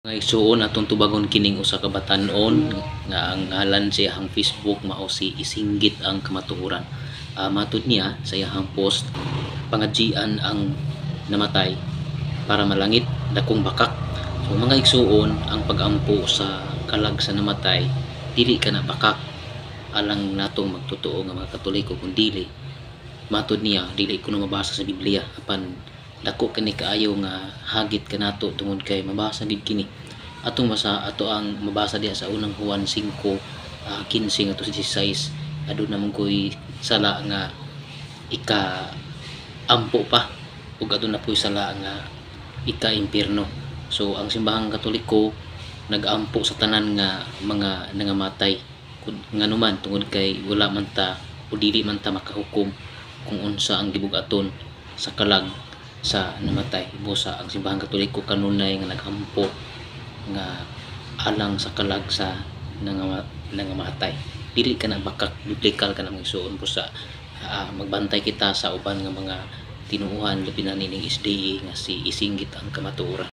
Nga igsuon atong tubagon kining usa ka batan-on nga ang ngalan sa iyang Facebook mao si Isinggit ang Kamatuoran. Matud niya sa iyang post, pangadjian ang namatay para malangit dakong bakak. So mga igsuon, ang pag-ampo sa kalag sa namatay dili ka na bakak alang natong magtotoo nga mga Katoliko kun dili. Matud niya dili ko na mabasa sa Biblia apan dako kani kaayo nga hagit kanato tungod kay mabasa gid kini atong ang mabasa diha sa unang Juan 5:15 ngadto 16 aduna man koy sala nga ika ampo pa ug aduna poy sala nga ika impierno. So ang simbahang Katoliko nag-ampo sa tanan nga mga nangamatay nganuman tungod kay wala man ta o dili man ta makahukom kung unsa ang gibugaton sa kalag sa namatay. Busa ang simbahang Katoliko kanunay nga nagampo nga alang sa kalag sa nangamatay. Dili ka na bakak, biblical ka na magsuon. Busa magbantay kita sa uban nga mga tinuuhan labi na nining SDA nga si Isinggit ang Kamatuoran.